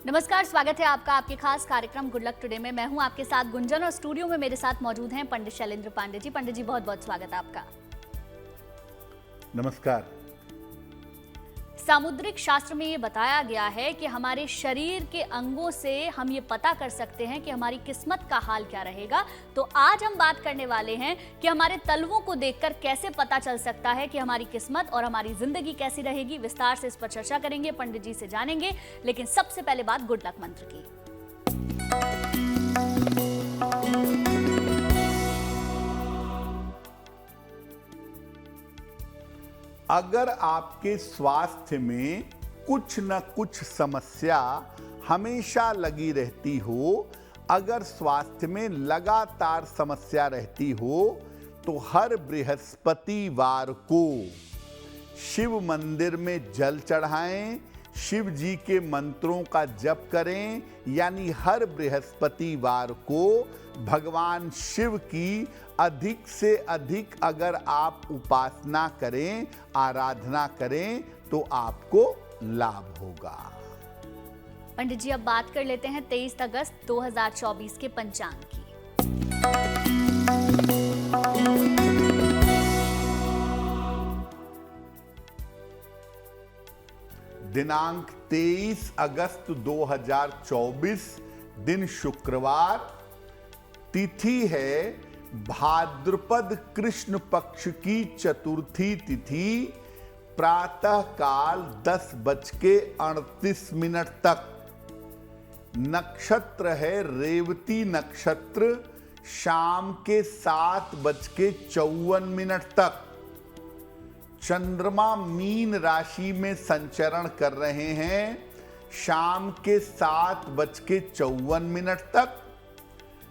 नमस्कार, स्वागत है आपका आपके खास कार्यक्रम गुड लक टुडे में। मैं हूं आपके साथ गुंजन और स्टूडियो में मेरे साथ मौजूद हैं पंडित शैलेंद्र पांडे जी। पंडित जी, बहुत बहुत स्वागत है आपका। नमस्कार। सामुद्रिक शास्त्र में ये बताया गया है कि हमारे शरीर के अंगों से हम ये पता कर सकते हैं कि हमारी किस्मत का हाल क्या रहेगा। तो आज हम बात करने वाले हैं कि हमारे तलवों को देखकर कैसे पता चल सकता है कि हमारी किस्मत और हमारी जिंदगी कैसी रहेगी। विस्तार से इस पर चर्चा करेंगे, पंडित जी से जानेंगे, लेकिन सबसे पहले बात गुड लक मंत्र की। अगर आपके स्वास्थ्य में कुछ न कुछ समस्या हमेशा लगी रहती हो, अगर स्वास्थ्य में लगातार समस्या रहती हो, तो हर बृहस्पतिवार को शिव मंदिर में जल चढ़ाएं, शिव जी के मंत्रों का जप करें। यानी हर बृहस्पतिवार को भगवान शिव की अधिक से अधिक अगर आप उपासना करें, आराधना करें, तो आपको लाभ होगा। पंडित जी, अब बात कर लेते हैं 23 अगस्त 2024 के पंचांग की। दिनांक 23 अगस्त 2024, दिन शुक्रवार, तिथि है भाद्रपद कृष्ण पक्ष की चतुर्थी तिथि, प्रातः काल 10:38 तक। नक्षत्र है रेवती नक्षत्र, शाम के 7:54 तक। चंद्रमा मीन राशि में संचरण कर रहे हैं शाम के 7:54 तक।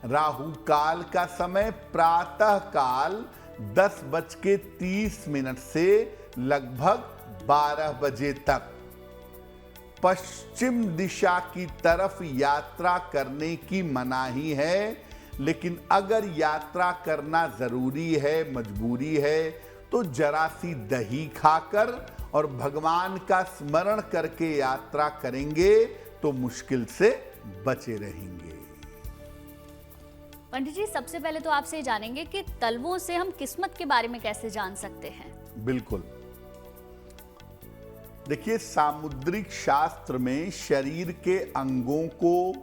राहु काल का समय प्रातः काल 10:30 से लगभग 12 बजे तक। पश्चिम दिशा की तरफ यात्रा करने की मनाही है, लेकिन अगर यात्रा करना जरूरी है, मजबूरी है, तो जरा सी दही खाकर और भगवान का स्मरण करके यात्रा करेंगे तो मुश्किल से बचे रहेंगे। पंडित जी, सबसे पहले तो आपसे जानेंगे कि तलवों से हम किस्मत के बारे में कैसे जान सकते हैं। बिल्कुल, देखिए, सामुद्रिक शास्त्र में शरीर के अंगों को,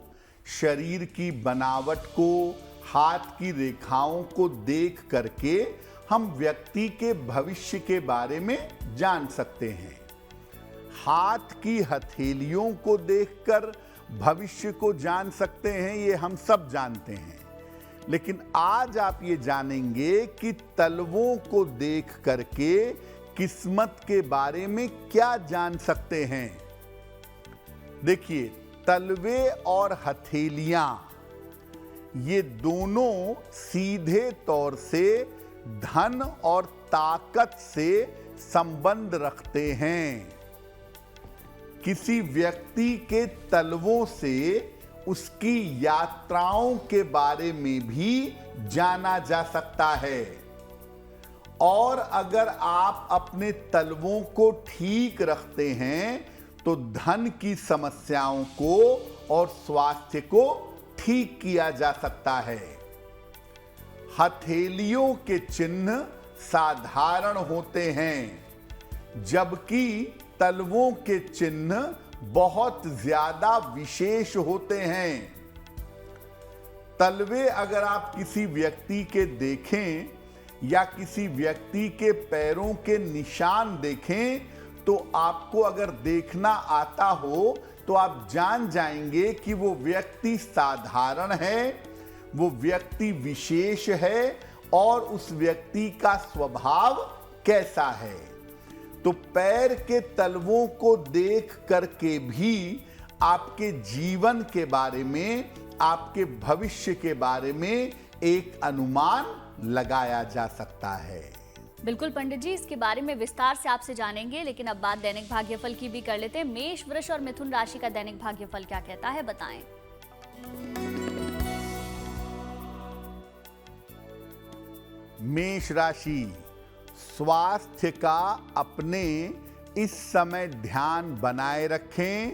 शरीर की बनावट को, हाथ की रेखाओं को देख करके हम व्यक्ति के भविष्य के बारे में जान सकते हैं। हाथ की हथेलियों को देखकर भविष्य को जान सकते हैं, ये हम सब जानते हैं। लेकिन आज आप ये जानेंगे कि तलवों को देख करके किस्मत के बारे में क्या जान सकते हैं। देखिए, तलवे और हथेलियां ये दोनों सीधे तौर से धन और ताकत से संबंध रखते हैं। किसी व्यक्ति के तलवों से उसकी यात्राओं के बारे में भी जाना जा सकता है। और अगर आप अपने तलवों को ठीक रखते हैं तो धन की समस्याओं को और स्वास्थ्य को ठीक किया जा सकता है। हथेलियों के चिन्ह साधारण होते हैं, जबकि तलवों के चिन्ह बहुत ज्यादा विशेष होते हैं। तलवे अगर आप किसी व्यक्ति के देखें या किसी व्यक्ति के पैरों के निशान देखें, तो आपको अगर देखना आता हो तो आप जान जाएंगे कि वो व्यक्ति साधारण है, वो व्यक्ति विशेष है और उस व्यक्ति का स्वभाव कैसा है। तो पैर के तलवों को देख करके भी आपके जीवन के बारे में, आपके भविष्य के बारे में एक अनुमान लगाया जा सकता है। बिल्कुल पंडित जी, इसके बारे में विस्तार से आपसे जानेंगे, लेकिन अब बात दैनिक भाग्यफल की भी कर लेते हैं। मेष, वृष और मिथुन राशि का दैनिक भाग्यफल क्या कहता है, बताएं। मेष राशि, स्वास्थ्य का अपने इस समय ध्यान बनाए रखें।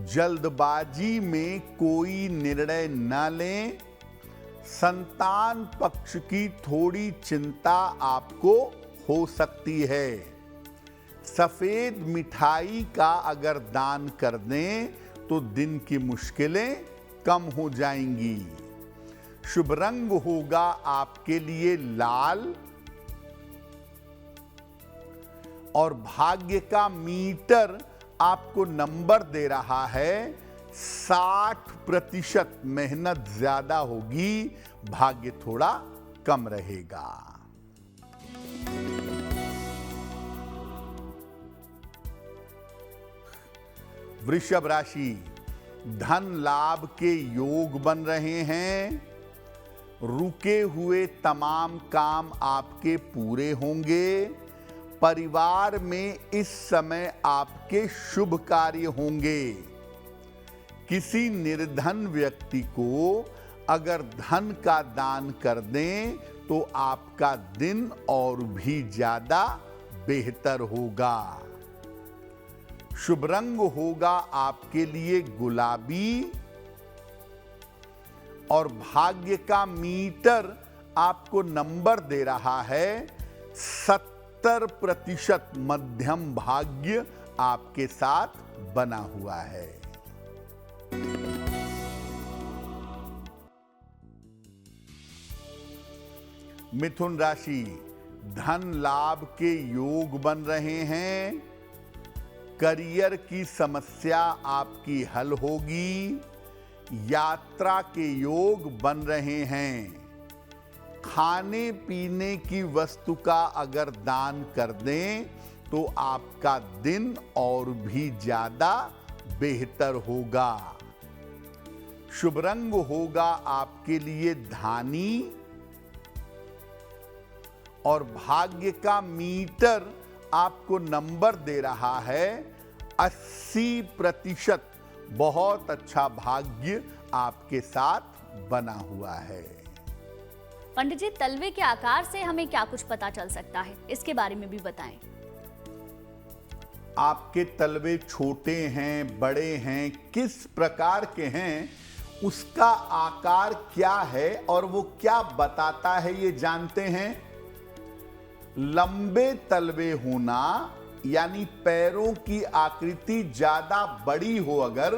जल्दबाजी में कोई निर्णय न लें। संतान पक्ष की थोड़ी चिंता आपको हो सकती है। सफेद मिठाई का अगर दान कर दें तो दिन की मुश्किलें कम हो जाएंगी। शुभ रंग होगा आपके लिए लाल और भाग्य का मीटर आपको नंबर दे रहा है 60%। मेहनत ज्यादा होगी, भाग्य थोड़ा कम रहेगा। वृषभ राशि, धन लाभ के योग बन रहे हैं। रुके हुए तमाम काम आपके पूरे होंगे। परिवार में इस समय आपके शुभ कार्य होंगे। किसी निर्धन व्यक्ति को अगर धन का दान कर दें तो आपका दिन और भी ज्यादा बेहतर होगा। शुभ रंग होगा आपके लिए गुलाबी और भाग्य का मीटर आपको नंबर दे रहा है 70%। मध्यम भाग्य आपके साथ बना हुआ है। मिथुन राशि, धन लाभ के योग बन रहे हैं। करियर की समस्या आपकी हल होगी। यात्रा के योग बन रहे हैं। खाने पीने की वस्तु का अगर दान कर दें तो आपका दिन और भी ज्यादा बेहतर होगा। शुभ रंग होगा आपके लिए धानी और भाग्य का मीटर आपको नंबर दे रहा है 80%। बहुत अच्छा भाग्य आपके साथ बना हुआ है। पंडित जी, तलवे के आकार से हमें क्या कुछ पता चल सकता है, इसके बारे में भी बताएं। आपके तलवे छोटे हैं, बड़े हैं, किस प्रकार के हैं, उसका आकार क्या है और वो क्या बताता है, ये जानते हैं। लंबे तलवे होना यानी पैरों की आकृति ज्यादा बड़ी हो अगर,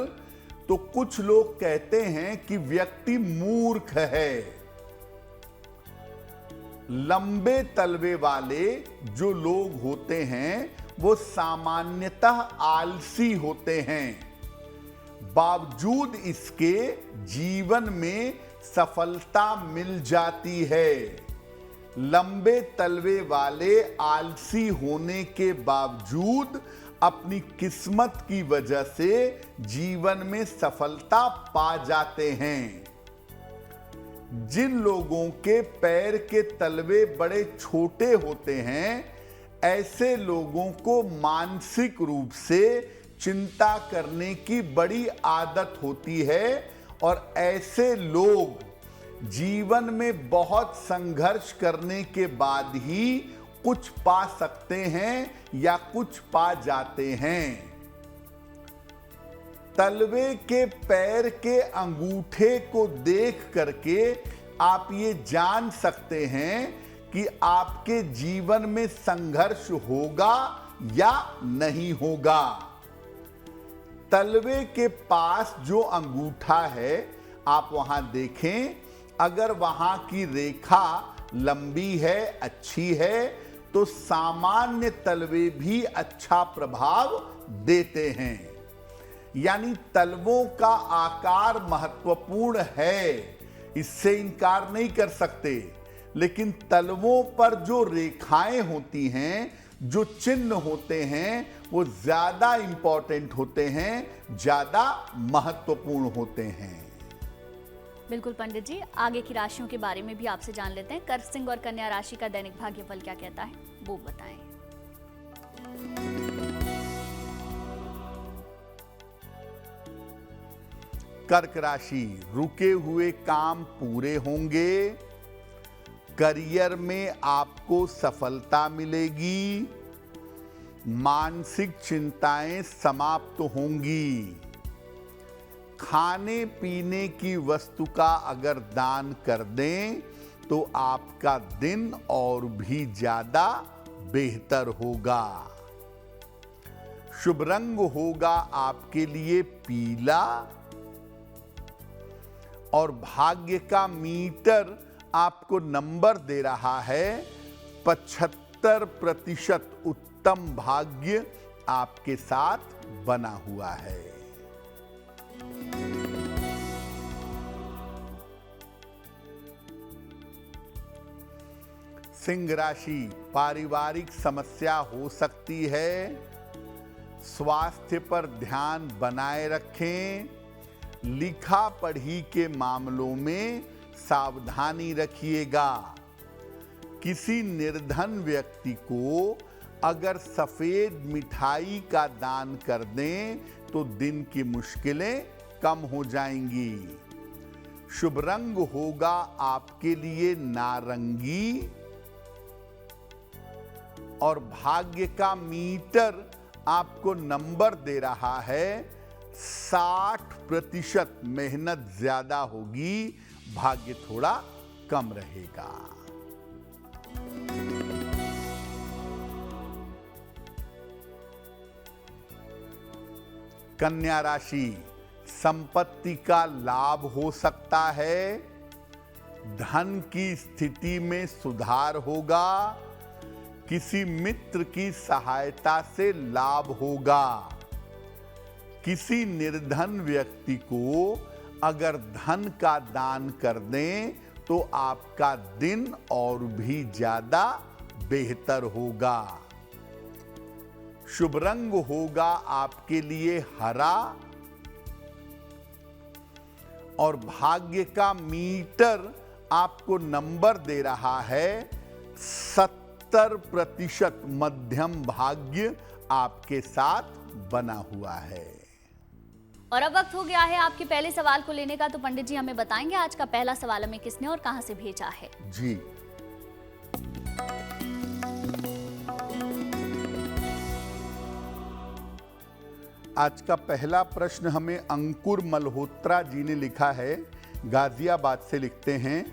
तो कुछ लोग कहते हैं कि व्यक्ति मूर्ख है। लंबे तलवे वाले जो लोग होते हैं वो सामान्यतः आलसी होते हैं। बावजूद इसके जीवन में सफलता मिल जाती है। लंबे तलवे वाले आलसी होने के बावजूद अपनी किस्मत की वजह से जीवन में सफलता पा जाते हैं। जिन लोगों के पैर के तलवे बड़े छोटे होते हैं, ऐसे लोगों को मानसिक रूप से चिंता करने की बड़ी आदत होती है और ऐसे लोग जीवन में बहुत संघर्ष करने के बाद ही कुछ पा सकते हैं या कुछ पा जाते हैं। तलवे के पैर के अंगूठे को देख करके आप ये जान सकते हैं कि आपके जीवन में संघर्ष होगा या नहीं होगा। तलवे के पास जो अंगूठा है आप वहां देखें, अगर वहां की रेखा लंबी है, अच्छी है, तो सामान्य तलवे भी अच्छा प्रभाव देते हैं। यानी तलवों का आकार महत्वपूर्ण है, इससे इनकार नहीं कर सकते। लेकिन तलवों पर जो रेखाएं होती हैं, जो चिन्ह होते हैं, वो ज्यादा इंपॉर्टेंट होते हैं, ज्यादा महत्वपूर्ण होते हैं। बिल्कुल पंडित जी, आगे की राशियों के बारे में भी आपसे जान लेते हैं। कर्क सिंह और कन्या राशि का दैनिक भाग्यफल क्या कहता है, वो बताएं। कर्क राशि, रुके हुए काम पूरे होंगे। करियर में आपको सफलता मिलेगी। मानसिक चिंताएं समाप्त होंगी। खाने पीने की वस्तु का अगर दान कर दें तो आपका दिन और भी ज्यादा बेहतर होगा। शुभ रंग होगा आपके लिए पीला और भाग्य का मीटर आपको नंबर दे रहा है 75% उत्तम भाग्य आपके साथ बना हुआ है। सिंह राशि, पारिवारिक समस्या हो सकती है। स्वास्थ्य पर ध्यान बनाए रखें। लिखा पढ़ी के मामलों में सावधानी रखिएगा। किसी निर्धन व्यक्ति को अगर सफेद मिठाई का दान कर दें तो दिन की मुश्किलें कम हो जाएंगी। शुभ रंग होगा आपके लिए नारंगी और भाग्य का मीटर आपको नंबर दे रहा है 60%। मेहनत ज्यादा होगी, भाग्य थोड़ा कम रहेगा। कन्या राशि, संपत्ति का लाभ हो सकता है। धन की स्थिति में सुधार होगा। किसी मित्र की सहायता से लाभ होगा। किसी निर्धन व्यक्ति को अगर धन का दान कर दें तो आपका दिन और भी ज्यादा बेहतर होगा। शुभ रंग होगा आपके लिए हरा और भाग्य का मीटर आपको नंबर दे रहा है 70%। मध्यम भाग्य आपके साथ बना हुआ है। और अब वक्त हो गया है आपके पहले सवाल को लेने का। तो पंडित जी हमें बताएंगे आज का पहला सवाल हमें किसने और कहां से भेजा है? जी, आज का पहला प्रश्न हमें अंकुर मल्होत्रा जी ने लिखा है। गाजियाबाद से लिखते हैं।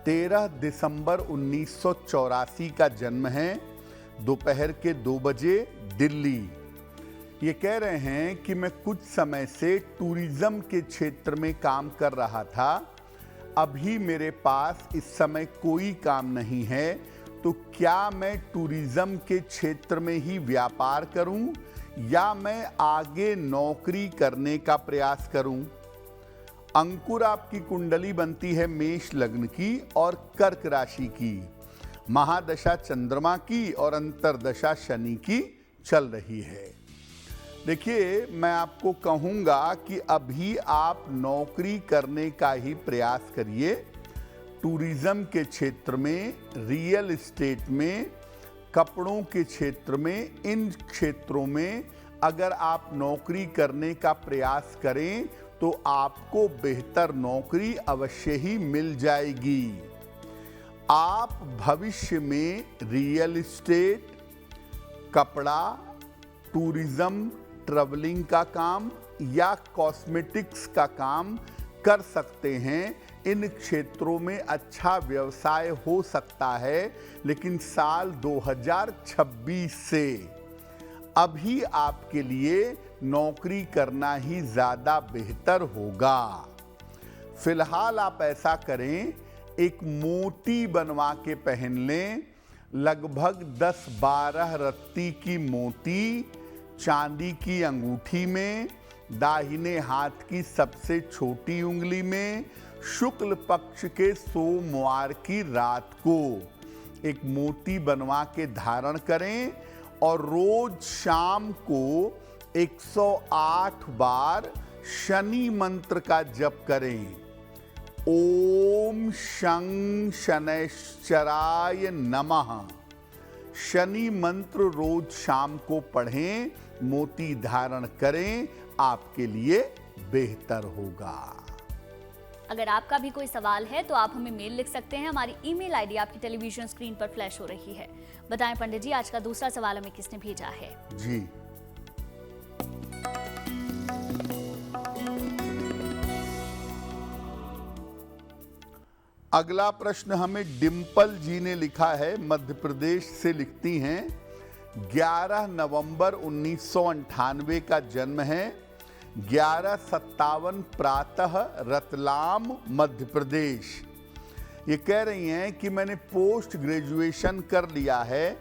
13 दिसंबर 1984 का जन्म है। दोपहर के 2 बजे दिल्ली। ये कह रहे हैं कि मैं कुछ समय से टूरिज्म के क्षेत्र में काम कर रहा था। अभी मेरे पास इस समय कोई काम नहीं है, तो क्या मैं टूरिज्म के क्षेत्र में ही व्यापार करूं या मैं आगे नौकरी करने का प्रयास करूं? अंकुर, आपकी कुंडली बनती है मेष लग्न की और कर्क राशि की। महादशा चंद्रमा की और अंतरदशा शनि की चल रही है। देखिए, मैं आपको कहूंगा कि अभी आप नौकरी करने का ही प्रयास करिए। टूरिज्म के क्षेत्र में, रियल एस्टेट में, कपड़ों के क्षेत्र में, इन क्षेत्रों में अगर आप नौकरी करने का प्रयास करें तो आपको बेहतर नौकरी अवश्य ही मिल जाएगी। आप भविष्य में रियल एस्टेट, कपड़ा, टूरिज्म, ट्रैवलिंग का काम या कॉस्मेटिक्स का काम कर सकते हैं। इन क्षेत्रों में अच्छा व्यवसाय हो सकता है, लेकिन साल 2026 से अभी आपके लिए नौकरी करना ही ज्यादा बेहतर होगा। फिलहाल आप ऐसा करें, एक मोती बनवा के पहन लें। लगभग 10-12 रत्ती की मोती चांदी की अंगूठी में, दाहिने हाथ की सबसे छोटी उंगली में, शुक्ल पक्ष के सोमवार की रात को एक मोती बनवा के धारण करें और रोज शाम को 108 बार शनि मंत्र का जप करें। ओम शं शनैश्चराय नमः। शनि मंत्र रोज शाम को पढ़ें, मोती धारण करें, आपके लिए बेहतर होगा। अगर आपका भी कोई सवाल है तो आप हमें मेल लिख सकते हैं। हमारी ईमेल आईडी आपकी टेलीविजन स्क्रीन पर फ्लैश हो रही है। बताएं पंडित जी, आज का दूसरा सवाल हमें किसने भेजा है? जी, अगला प्रश्न हमें डिम्पल जी ने लिखा है, मध्य प्रदेश से लिखती हैं। 11 नवंबर 1998 का जन्म है, 11:57 प्रातः, रतलाम मध्य प्रदेश। ये कह रही हैं कि मैंने पोस्ट ग्रेजुएशन कर लिया है,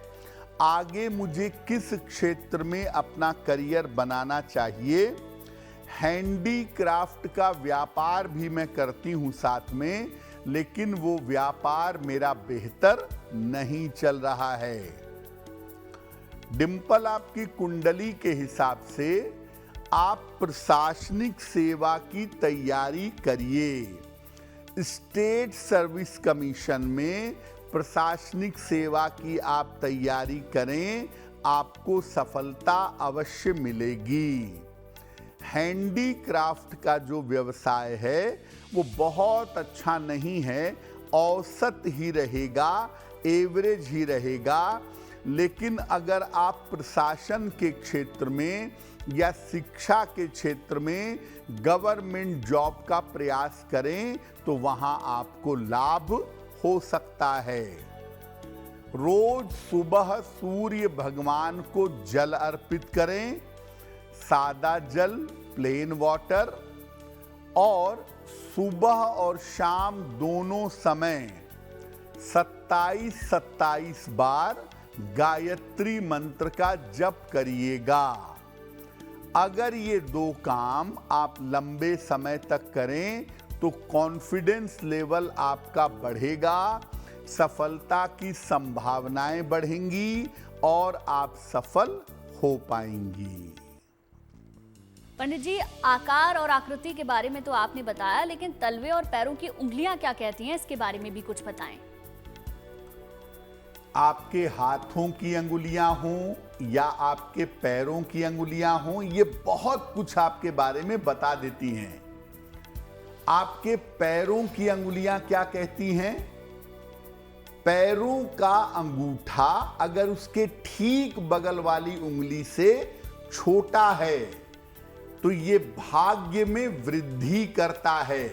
आगे मुझे किस क्षेत्र में अपना करियर बनाना चाहिए। हैंडीक्राफ्ट का व्यापार भी मैं करती हूँ साथ में, लेकिन वो व्यापार मेरा बेहतर नहीं चल रहा है। डिम्पल, आपकी कुंडली के हिसाब से आप प्रशासनिक सेवा की तैयारी करिए। स्टेट सर्विस कमीशन में प्रशासनिक सेवा की आप तैयारी करें, आपको सफलता अवश्य मिलेगी। हैंडीक्राफ्ट का जो व्यवसाय है वो बहुत अच्छा नहीं है, औसत ही रहेगा, एवरेज ही रहेगा। लेकिन अगर आप प्रशासन के क्षेत्र में या शिक्षा के क्षेत्र में गवर्नमेंट जॉब का प्रयास करें तो वहां आपको लाभ हो सकता है। रोज सुबह सूर्य भगवान को जल अर्पित करें, सादा जल, प्लेन वाटर, और सुबह और शाम दोनों समय 27-27 बार गायत्री मंत्र का जप करिएगा। अगर ये दो काम आप लंबे समय तक करें तो कॉन्फिडेंस लेवल आपका बढ़ेगा, सफलता की संभावनाएं बढ़ेंगी और आप सफल हो पाएंगी। पंडित जी, आकार और आकृति के बारे में तो आपने बताया, लेकिन तलवे और पैरों की उंगलियां क्या कहती हैं, इसके बारे में भी कुछ बताएं। आपके हाथों की अंगुलियां हों या आपके पैरों की अंगुलियां हों, ये बहुत कुछ आपके बारे में बता देती हैं। आपके पैरों की अंगुलियां क्या कहती हैं? पैरों का अंगूठा अगर उसके ठीक बगल वाली उंगली से छोटा है तो ये भाग्य में वृद्धि करता है।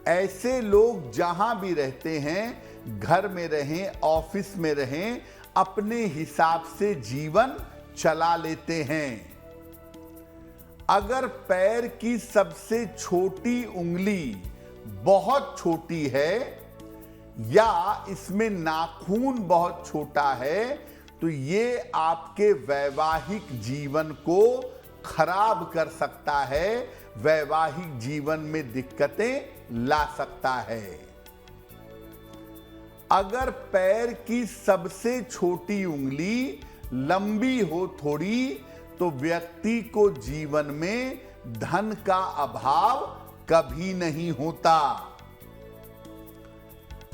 ऐसे लोग जहां भी रहते हैं, घर में रहें, ऑफिस में रहें, अपने हिसाब से जीवन चला लेते हैं। अगर पैर की सबसे छोटी उंगली बहुत छोटी है या इसमें नाखून बहुत छोटा है तो ये आपके वैवाहिक जीवन को खराब कर सकता है, वैवाहिक जीवन में दिक्कतें ला सकता है। अगर पैर की सबसे छोटी उंगली लंबी हो थोड़ी तो व्यक्ति को जीवन में धन का अभाव कभी नहीं होता।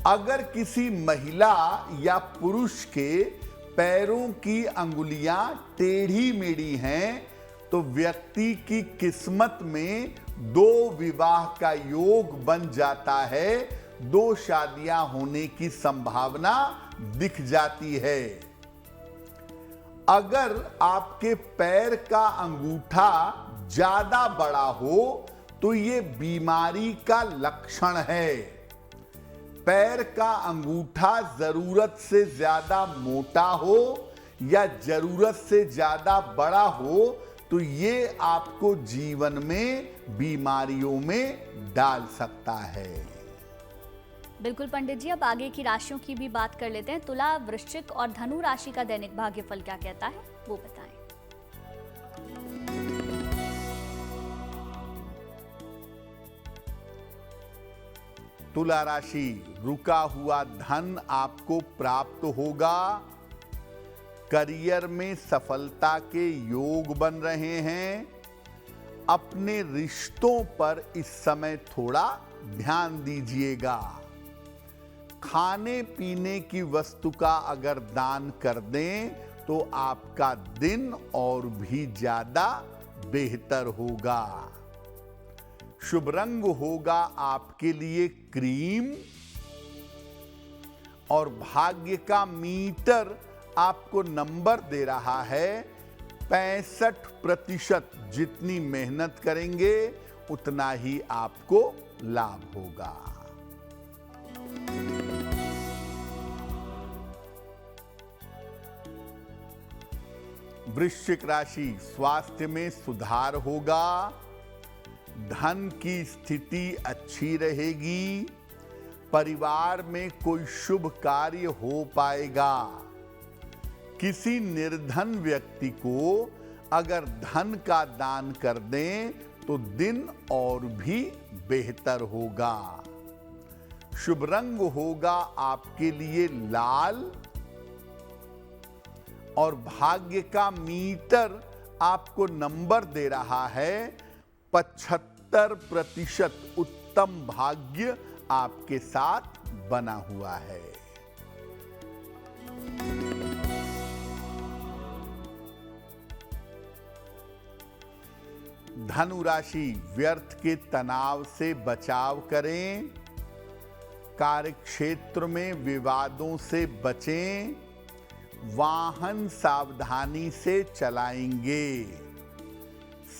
अगर किसी महिला या पुरुष के पैरों की अंगुलियां टेढ़ी मेढ़ी हैं तो व्यक्ति की किस्मत में 2 विवाह का योग बन जाता है, 2 शादियां होने की संभावना दिख जाती है। अगर आपके पैर का अंगूठा ज्यादा बड़ा हो तो ये बीमारी का लक्षण है। पैर का अंगूठा जरूरत से ज्यादा मोटा हो या जरूरत से ज्यादा बड़ा हो तो ये आपको जीवन में बीमारियों में डाल सकता है। बिल्कुल पंडित जी, अब आगे की राशियों की भी बात कर लेते हैं। तुला, वृश्चिक और धनु राशि का दैनिक भाग्यफल क्या कहता है, वो बताएं। तुला राशि, रुका हुआ धन आपको प्राप्त होगा। करियर में सफलता के योग बन रहे हैं। अपने रिश्तों पर इस समय थोड़ा ध्यान दीजिएगा। खाने पीने की वस्तु का अगर दान कर दें तो आपका दिन और भी ज्यादा बेहतर होगा। शुभ रंग होगा आपके लिए क्रीम और भाग्य का मीटर आपको नंबर दे रहा है 65%। जितनी मेहनत करेंगे उतना ही आपको लाभ होगा। वृश्चिक राशि, स्वास्थ्य में सुधार होगा, धन की स्थिति अच्छी रहेगी, परिवार में कोई शुभ कार्य हो पाएगा। किसी निर्धन व्यक्ति को अगर धन का दान कर दें तो दिन और भी बेहतर होगा। शुभ रंग होगा आपके लिए लाल और भाग्य का मीटर आपको नंबर दे रहा है 75% उत्तम भाग्य आपके साथ बना हुआ है। धनु राशि, व्यर्थ के तनाव से बचाव करें, कार्यक्षेत्र में विवादों से बचें, वाहन सावधानी से चलाएंगे।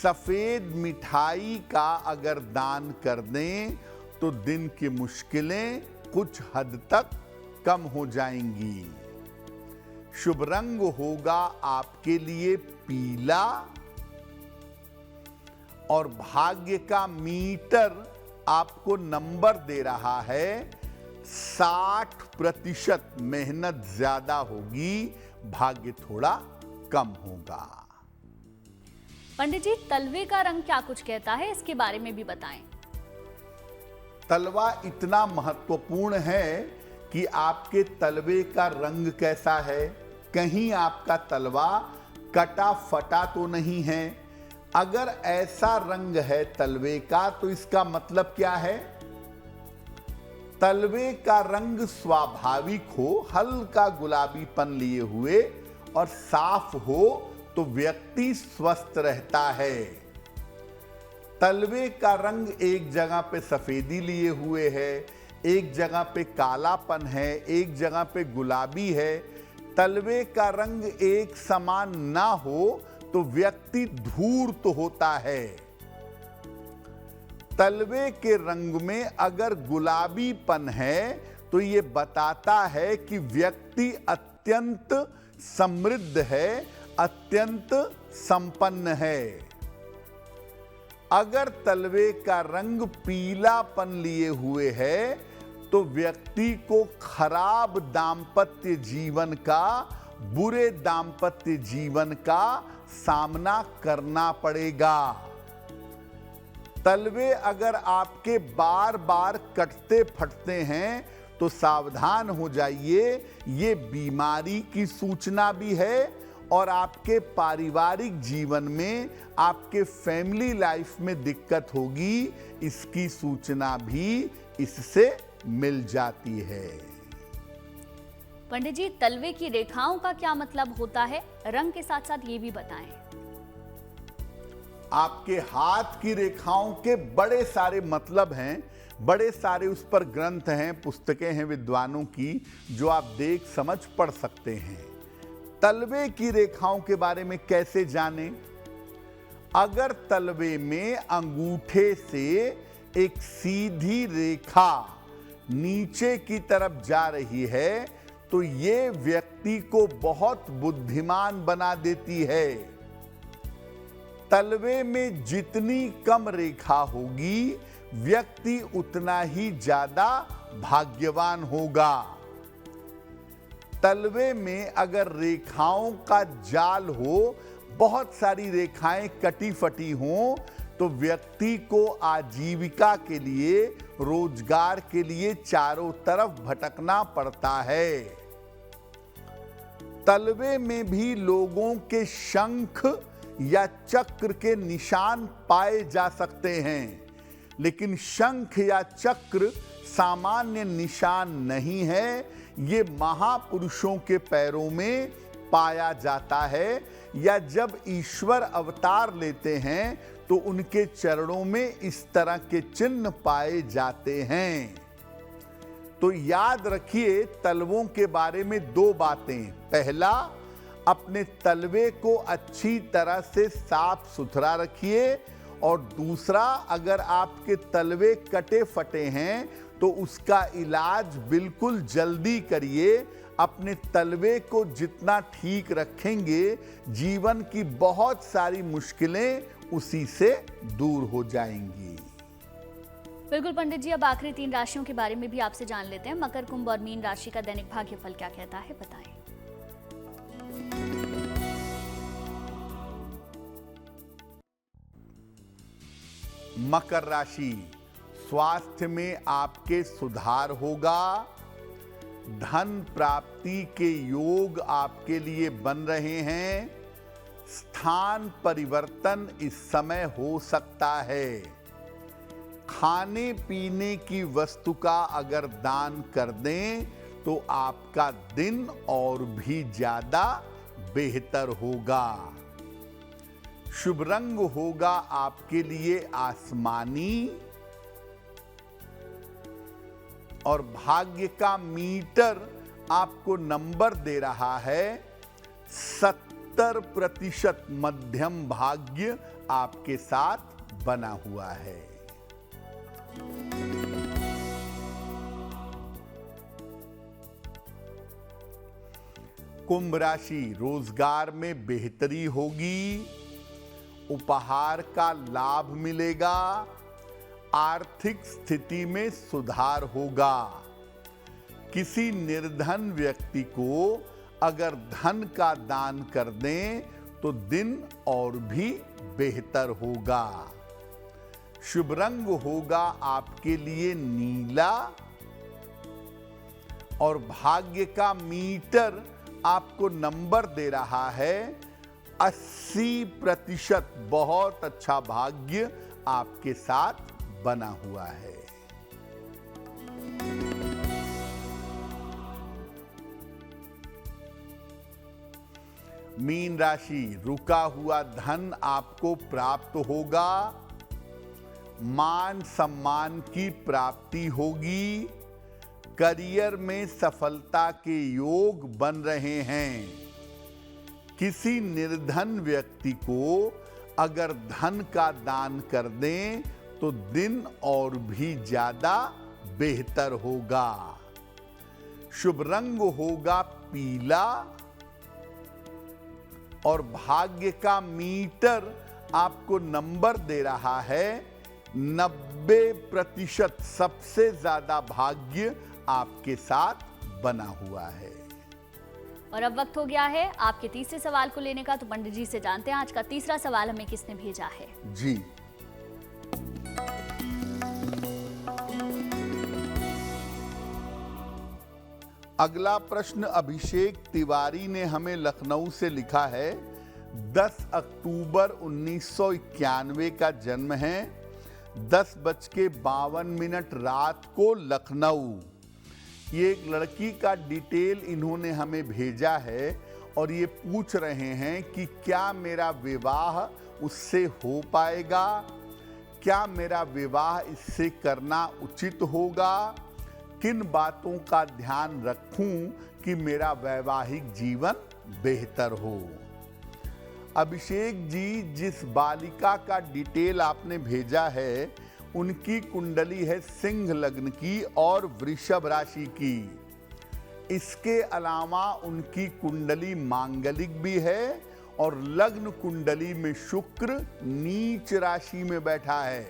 सफेद मिठाई का अगर दान कर दें तो दिन की मुश्किलें कुछ हद तक कम हो जाएंगी। शुभ रंग होगा आपके लिए पीला और भाग्य का मीटर आपको नंबर दे रहा है 60%। मेहनत ज्यादा होगी, भाग्य थोड़ा कम होगा। पंडित जी, तलवे का रंग क्या कुछ कहता है, इसके बारे में भी बताएं। तलवा इतना महत्वपूर्ण है कि आपके तलवे का रंग कैसा है। कहीं आपका तलवा कटा फटा तो नहीं है। अगर ऐसा रंग है तलवे का तो इसका मतलब क्या है? तलवे का रंग स्वाभाविक हो, हल्का गुलाबीपन लिए हुए और साफ हो तो व्यक्ति स्वस्थ रहता है। तलवे का रंग एक जगह पे सफेदी लिए हुए है, एक जगह पे कालापन है, एक जगह पे गुलाबी है। तलवे का रंग एक समान ना हो तो व्यक्ति धूर्त होता है। तलवे के रंग में अगर गुलाबीपन है तो ये बताता है कि व्यक्ति अत्यंत समृद्ध है, अत्यंत संपन्न है। अगर तलवे का रंग पीलापन लिए हुए है तो व्यक्ति को खराब दांपत्य जीवन का, बुरे दांपत्य जीवन का सामना करना पड़ेगा। तलवे अगर आपके बार बार कटते फटते हैं तो सावधान हो जाइए, ये बीमारी की सूचना भी है और आपके पारिवारिक जीवन में, आपके फैमिली लाइफ में दिक्कत होगी, इसकी सूचना भी इससे मिल जाती है। पंडित जी, तलवे की रेखाओं का क्या मतलब होता है, रंग के साथ साथ ये भी बताएं। आपके हाथ की रेखाओं के बड़े सारे मतलब हैं, बड़े सारे उस पर ग्रंथ हैं, पुस्तकें हैं विद्वानों की, जो आप देख समझ पढ़ सकते हैं। तलवे की रेखाओं के बारे में कैसे जानें? अगर तलवे में अंगूठे से एक सीधी रेखा नीचे की तरफ जा रही है तो ये व्यक्ति को बहुत बुद्धिमान बना देती है। तलवे में जितनी कम रेखा होगी व्यक्ति उतना ही ज्यादा भाग्यवान होगा। तलवे में अगर रेखाओं का जाल हो, बहुत सारी रेखाएं कटी फटी हों तो व्यक्ति को आजीविका के लिए, रोजगार के लिए चारों तरफ भटकना पड़ता है। तलवे में भी लोगों के शंख या चक्र के निशान पाए जा सकते हैं, लेकिन शंख या चक्र सामान्य निशान नहीं है, ये महापुरुषों के पैरों में पाया जाता है, या जब ईश्वर अवतार लेते हैं तो उनके चरणों में इस तरह के चिन्ह पाए जाते हैं। तो याद रखिए तलवों के बारे में दो बातें। पहला, अपने तलवे को अच्छी तरह से साफ सुथरा रखिए, और दूसरा, अगर आपके तलवे कटे फटे हैं तो उसका इलाज बिल्कुल जल्दी करिए। अपने तलवे को जितना ठीक रखेंगे, जीवन की बहुत सारी मुश्किलें उसी से दूर हो जाएंगी। बिल्कुल पंडित जी, अब आखिरी 3 राशियों के बारे में भी आपसे जान लेते हैं। मकर, कुंभ और मीन राशि का दैनिक भाग्यफल क्या कहता है, बताएं। मकर राशि, स्वास्थ्य में आपके सुधार होगा। धन प्राप्ति के योग आपके लिए बन रहे हैं। स्थान परिवर्तन इस समय हो सकता है। खाने पीने की वस्तु का अगर दान कर दें तो आपका दिन और भी ज्यादा बेहतर होगा। शुभ रंग होगा आपके लिए आसमानी और भाग्य का मीटर आपको नंबर दे रहा है 70% मध्यम भाग्य आपके साथ बना हुआ है। कुंभ राशि, रोजगार में बेहतरी होगी। उपहार का लाभ मिलेगा। आर्थिक स्थिति में सुधार होगा। किसी निर्धन व्यक्ति को अगर धन का दान कर दें तो दिन और भी बेहतर होगा। शुभ रंग होगा आपके लिए नीला और भाग्य का मीटर आपको नंबर दे रहा है 80%। बहुत अच्छा भाग्य आपके साथ बना हुआ है। मीन राशि, रुका हुआ धन आपको प्राप्त होगा। मान सम्मान की प्राप्ति होगी। करियर में सफलता के योग बन रहे हैं। किसी निर्धन व्यक्ति को अगर धन का दान कर दें तो दिन और भी ज्यादा बेहतर होगा। शुभ रंग होगा पीला और भाग्य का मीटर आपको नंबर दे रहा है 90%। सबसे ज्यादा भाग्य आपके साथ बना हुआ है। और अब वक्त हो गया है आपके तीसरे सवाल को लेने का, तो पंडित जी से जानते हैं आज का तीसरा सवाल हमें किसने भेजा है। जी, अगला प्रश्न अभिषेक तिवारी ने हमें लखनऊ से लिखा है। 10 अक्टूबर 1991 का जन्म है। 10:52 रात को लखनऊ। ये एक लड़की का डिटेल इन्होंने हमें भेजा है और ये पूछ रहे हैं कि क्या मेरा विवाह उससे हो पाएगा, क्या मेरा विवाह इससे करना उचित होगा, किन बातों का ध्यान रखूं कि मेरा वैवाहिक जीवन बेहतर हो। अभिषेक जी, जिस बालिका का डिटेल आपने भेजा है उनकी कुंडली है सिंह लग्न की और वृषभ राशि की। इसके अलावा उनकी कुंडली मांगलिक भी है और लग्न कुंडली में शुक्र नीच राशि में बैठा है।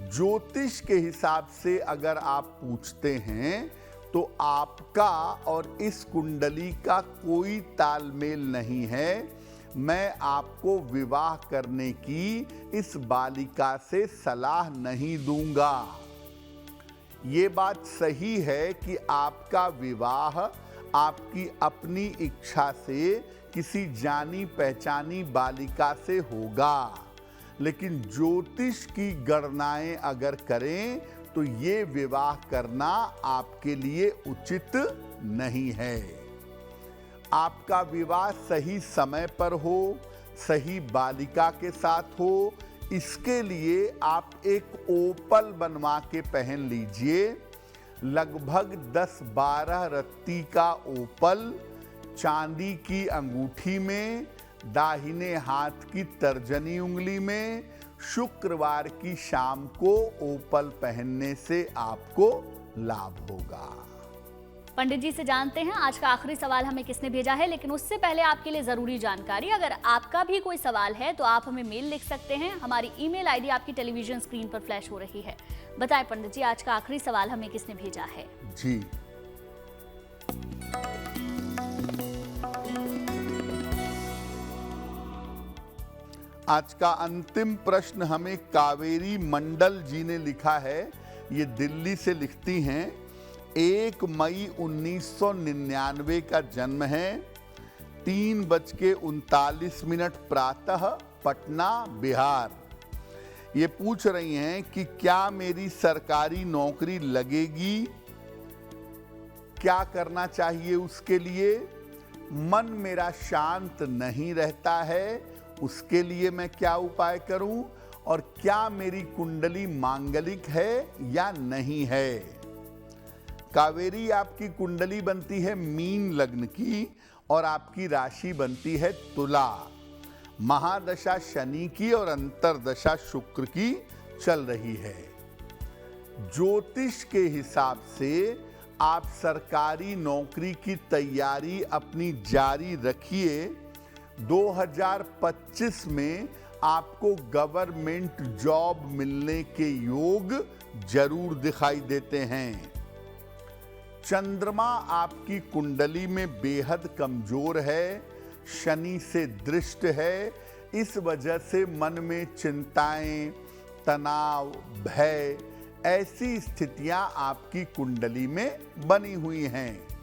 ज्योतिष के हिसाब से अगर आप पूछते हैं तो आपका और इस कुंडली का कोई तालमेल नहीं है। मैं आपको विवाह करने की इस बालिका से सलाह नहीं दूंगा। ये बात सही है कि आपका विवाह आपकी अपनी इच्छा से किसी जानी पहचानी बालिका से होगा, लेकिन ज्योतिष की गणनाएं अगर करें तो ये विवाह करना आपके लिए उचित नहीं है। आपका विवाह सही समय पर हो, सही बालिका के साथ हो, इसके लिए आप एक ओपल बनवा के पहन लीजिए। लगभग 10-12 रत्ती का ओपल चांदी की अंगूठी में, दाहिने हाथ की तर्जनी उंगली में, शुक्रवार की शाम को ओपल पहनने से आपको लाभ होगा। पंडित जी से जानते हैं आज का आखिरी सवाल हमें किसने भेजा है, लेकिन उससे पहले आपके लिए जरूरी जानकारी, अगर आपका भी कोई सवाल है तो आप हमें मेल लिख सकते हैं। हमारी ईमेल आईडी आपकी टेलीविजन स्क्रीन पर फ्लैश हो रही है। बताएं पंडित जी, आज का आखिरी सवाल हमें किसने भेजा है? जी, आज का अंतिम प्रश्न हमें कावेरी मंडल जी ने लिखा है। ये दिल्ली से लिखती हैं। 1 मई 1999 का जन्म है। 3:39 प्रातः, पटना, बिहार। ये पूछ रही हैं कि क्या मेरी सरकारी नौकरी लगेगी, क्या करना चाहिए उसके लिए। मन मेरा शांत नहीं रहता है, उसके लिए मैं क्या उपाय करूं, और क्या मेरी कुंडली मांगलिक है या नहीं है। कावेरी, आपकी कुंडली बनती है मीन लग्न की और आपकी राशि बनती है तुला। महादशा शनि की और अंतरदशा शुक्र की चल रही है। ज्योतिष के हिसाब से आप सरकारी नौकरी की तैयारी अपनी जारी रखिए। 2025 में आपको गवर्नमेंट जॉब मिलने के योग जरूर दिखाई देते हैं। चंद्रमा आपकी कुंडली में बेहद कमजोर है, शनि से दृष्ट है। इस वजह से मन में चिंताएं, तनाव, भय, ऐसी स्थितियां आपकी कुंडली में बनी हुई हैं।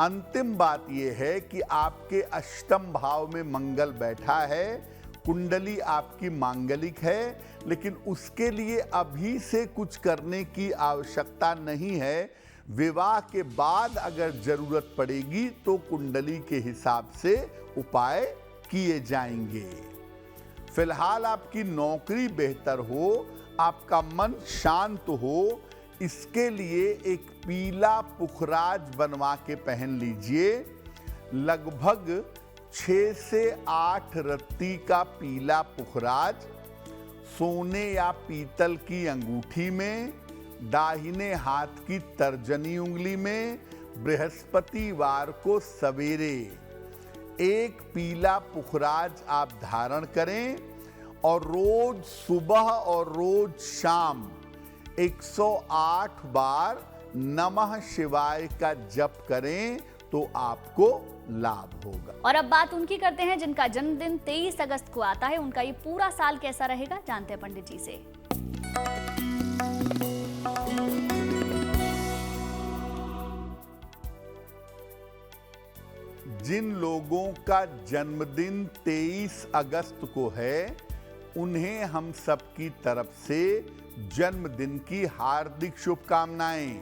अंतिम बात यह है कि आपके अष्टम भाव में मंगल बैठा है। कुंडली आपकी मांगलिक है, लेकिन उसके लिए अभी से कुछ करने की आवश्यकता नहीं है। विवाह के बाद अगर जरूरत पड़ेगी तो कुंडली के हिसाब से उपाय किए जाएंगे। फिलहाल आपकी नौकरी बेहतर हो, आपका मन शांत हो, इसके लिए एक पीला पुखराज बनवा के पहन लीजिए। लगभग 6 से 8 रत्ती का पीला पुखराज सोने या पीतल की अंगूठी में, दाहिने हाथ की तर्जनी उंगली में, बृहस्पतिवार को सवेरे एक पीला पुखराज आप धारण करें और रोज सुबह और रोज शाम 108 बार नमः शिवाय का जप करें तो आपको लाभ होगा। और अब बात उनकी करते हैं जिनका जन्मदिन 23 अगस्त को आता है। उनका ये पूरा साल कैसा रहेगा, जानते हैं पंडित जी से। जिन लोगों का जन्मदिन 23 अगस्त को है, उन्हें हम सबकी तरफ से जन्मदिन की हार्दिक शुभकामनाएं।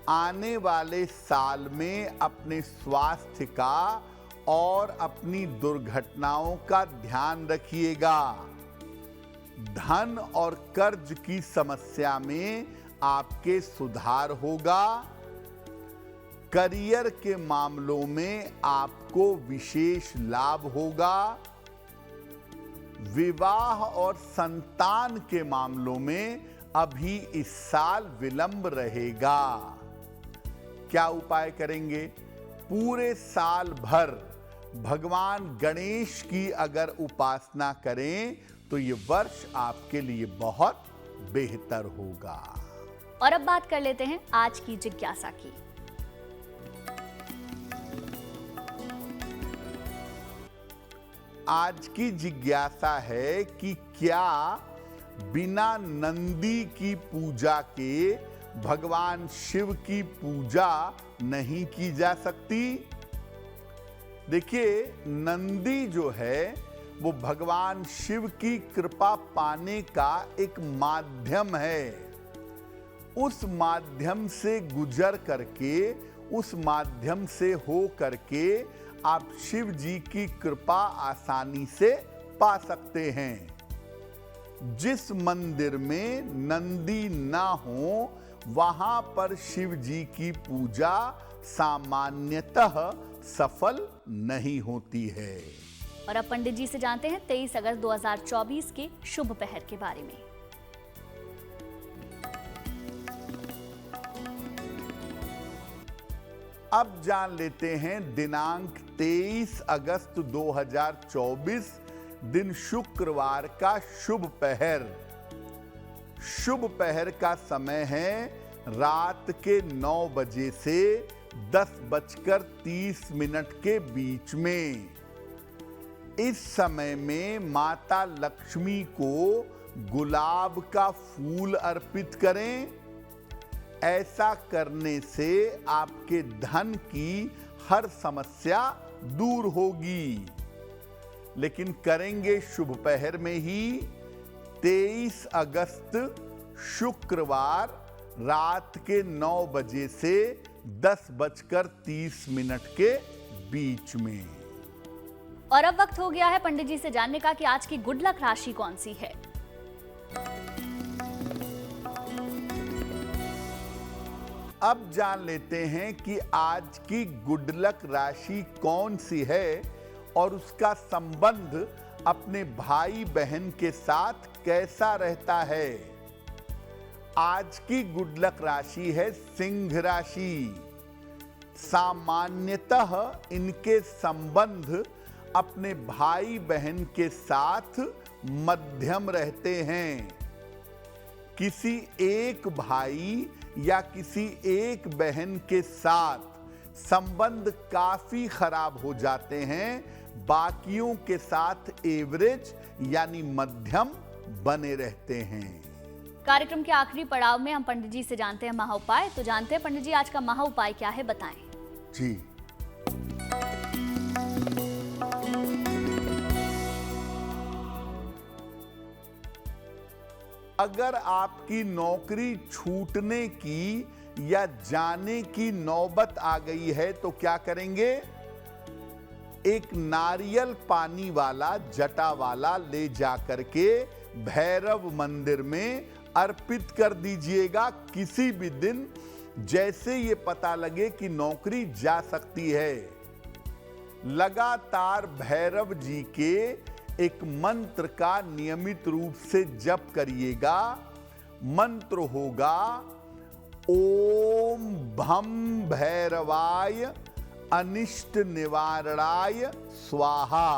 आने वाले साल में अपने स्वास्थ्य का और अपनी दुर्घटनाओं का ध्यान रखिएगा। धन और कर्ज की समस्या में आपके सुधार होगा। करियर के मामलों में आपको विशेष लाभ होगा। विवाह और संतान के मामलों में अभी इस साल विलंब रहेगा। क्या उपाय करेंगे? पूरे साल भर भगवान गणेश की अगर उपासना करें तो ये वर्ष आपके लिए बहुत बेहतर होगा। और अब बात कर लेते हैं आज की जिज्ञासा की। आज की जिज्ञासा है कि क्या बिना नंदी की पूजा के भगवान शिव की पूजा नहीं की जा सकती? देखिए, नंदी जो है वो भगवान शिव की कृपा पाने का एक माध्यम है। उस माध्यम से गुजर करके, उस माध्यम से हो करके आप शिव जी की कृपा आसानी से पा सकते हैं। जिस मंदिर में नंदी ना हो, वहां पर शिव जी की पूजा सामान्यतः सफल नहीं होती है। और अब पंडित जी से जानते हैं 23 अगस्त 2024 के शुभ पहर के बारे में। अब जान लेते हैं दिनांक 23 अगस्त 2024 दिन शुक्रवार का शुभ पहर। शुभ पहर का समय है रात के 9 बजे से 10:30 के बीच में। इस समय में माता लक्ष्मी को गुलाब का फूल अर्पित करें। ऐसा करने से आपके धन की हर समस्या दूर होगी। लेकिन करेंगे शुभ पहर में ही 23 अगस्त शुक्रवार रात के 9 बजे से 10:30 के बीच में। और अब वक्त हो गया है पंडित जी से जानने का कि आज की गुड लक राशि कौन सी है। अब जान लेते हैं कि आज की गुड लक राशि कौन सी है और उसका संबंध अपने भाई बहन के साथ कैसा रहता है। आज की गुड लक राशि है सिंह राशि। सामान्यतः इनके संबंध अपने भाई बहन के साथ मध्यम रहते हैं। किसी एक भाई या किसी एक बहन के साथ संबंध काफी खराब हो जाते हैं। बाकियों के साथ एवरेज यानी मध्यम बने रहते हैं। कार्यक्रम के आखिरी पड़ाव में हम पंडित जी से जानते हैं महा उपाय। तो जानते हैं पंडित जी आज का महा उपाय क्या है, बताएं। जी, अगर आपकी नौकरी छूटने की या जाने की नौबत आ गई है तो क्या करेंगे? एक नारियल पानी वाला जटा वाला ले जाकर के भैरव मंदिर में अर्पित कर दीजिएगा किसी भी दिन, जैसे ये पता लगे कि नौकरी जा सकती है। लगातार भैरव जी के एक मंत्र का नियमित रूप से जप करिएगा। मंत्र होगा ओम भम भैरवाय अनिष्ट निवारणाय स्वाहा।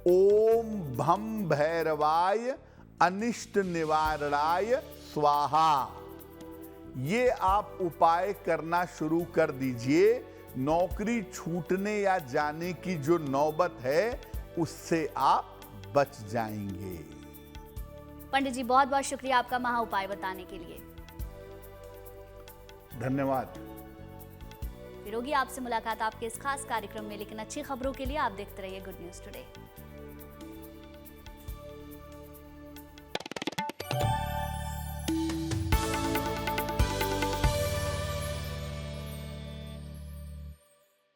ओम भम भैरवाय अनिष्ट निवारणाय स्वाहा। ये आप उपाय करना शुरू कर दीजिए। नौकरी छूटने या जाने की जो नौबत है उससे आप बच जाएंगे। पंडित जी बहुत बहुत शुक्रिया आपका महा उपाय बताने के लिए। धन्यवाद। फिर होगी आपसे मुलाकात आपके इस खास कार्यक्रम में, लेकिन अच्छी खबरों के लिए आप देखते रहिए गुड न्यूज टुडे।